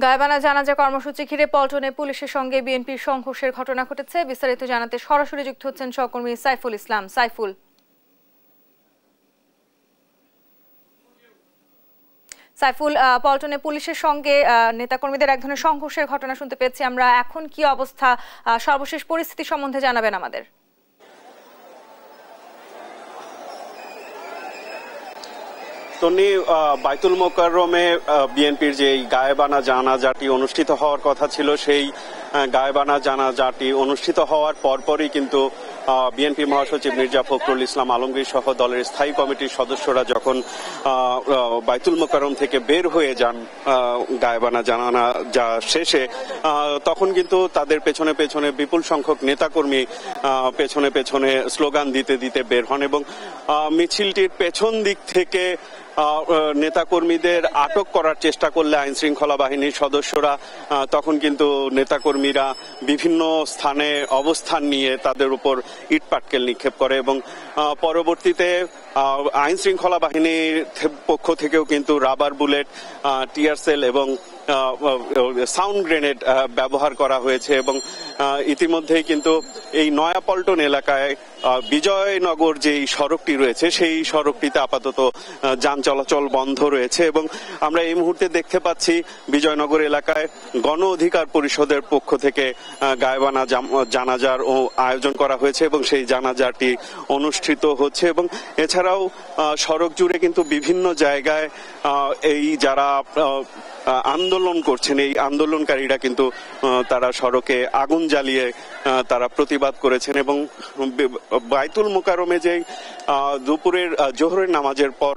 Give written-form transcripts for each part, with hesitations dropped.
গায়েবানা জানাজা কর্মসূচি ঘিরে পল্টনে পুলিশের সঙ্গে বিএনপির সংঘর্ষের ঘটনা ঘটেছে। বিস্তারিত জানাতে সরাসরি যুক্ত হচ্ছেন সহকর্মী সাইফুল ইসলাম। সাইফুল, পল্টনে পুলিশের সঙ্গে নেতাকর্মীদের এক ধরনের সংঘর্ষের ঘটনা শুনতে পেয়েছি আমরা। এখন কি অবস্থা, সর্বশেষ পরিস্থিতি সম্বন্ধে জানাবেন আমাদের। তন্নি, বাইতুল মোকাররমে বিএনপির যে গায়েবানা জানাজাটি অনুষ্ঠিত হওয়ার কথা ছিল, সেই গায়েবানা জানাজাটি অনুষ্ঠিত হওয়ার পরপরই কিন্তু বিএনপি মহাসচিব মির্জা ফখরুল ইসলাম আলমগীর সহ দলের স্থায়ী কমিটির সদস্যরা যখন বাইতুল মোকাররম থেকে বের হয়ে যান গায়েবানা জানাজা শেষে, তখন কিন্তু তাদের পেছনে পেছনে বিপুল সংখ্যক নেতাকর্মী পেছনে পেছনে স্লোগান দিতে দিতে বের হন এবং মিছিলটির পেছন দিক থেকে নেতাকর্মীদের আটক করার চেষ্টা করলে আইন শৃঙ্খলা বাহিনীর সদস্যরা তখন কিন্তু নেতাকর্মীরা বিভিন্ন স্থানে অবস্থান নিয়ে তাদের উপর ইটপাটকেল নিক্ষেপ করে এবং পরবর্তীতে আইন শৃঙ্খলা বাহিনীর পক্ষ থেকেও কিন্তু রাবার বুলেট, টিয়ার সেল এবং সাউন্ড গ্রেনেড ব্যবহার করা হয়েছে এবং ইতিমধ্যেই কিন্তু এই নয়াপল্টন এলাকায় বিজয়নগর যে সড়কটি রয়েছে সেই সড়কটিতে আপাতত যান চলাচল বন্ধ রয়েছে এবং আমরা এই মুহূর্তে দেখতে পাচ্ছি বিজয়নগর এলাকায় গণ অধিকার পরিষদের পক্ষ থেকে গায়েবানা জানাজার আয়োজন করা হয়েছে এবং সেই জানাজাটি অনুষ্ঠিত হচ্ছে এবং এছাড়াও সড়ক জুড়ে কিন্তু বিভিন্ন জায়গায় এই যারা আন্দোলন করছেন এই আন্দোলনকারীরা কিন্তু তারা সড়কে আগুন জ্বালিয়ে তারা প্রতিবাদ করেছেন এবং বাইতুল মোকাররমে যে দুপুরের জোহরের নামাজের পর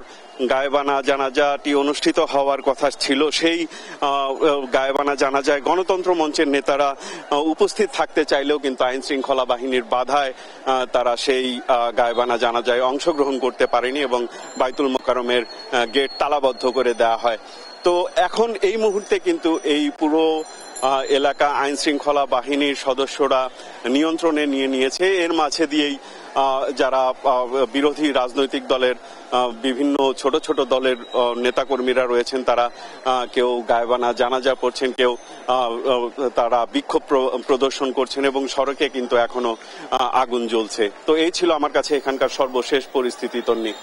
গায়েবানা জানাজাটি অনুষ্ঠিত হওয়ার কথা ছিল, সেই গায়েবানা জানাজায় গণতন্ত্র মঞ্চের নেতারা উপস্থিত থাকতে চাইলেও কিন্তু আইন শৃঙ্খলা বাহিনীর বাধায় তারা সেই গায়েবানা জানাজায় অংশগ্রহণ করতে পারেনি এবং বাইতুল মোকাররমের গেট তালাবদ্ধ করে দেওয়া হয়। তো এখন এই মুহূর্তে কিন্তু এই পুরো এলাকা আইন শৃঙ্খলা বাহিনীর সদস্যরা নিয়ন্ত্রণে নিয়ে নিয়েছে। এর মাঝে দিয়েই যারা বিরোধী রাজনৈতিক দলের বিভিন্ন ছোট ছোট দলের নেতাকর্মীরা রয়েছেন, তারা কেউ গায়েবানা জানাজা পড়ছেন, কেউ তারা বিক্ষোভ প্রদর্শন করছেন এবং সড়কে কিন্তু এখনো আগুন জ্বলছে। তো এই ছিল আমার কাছে এখানকার সর্বশেষ পরিস্থিতি। তন্নি।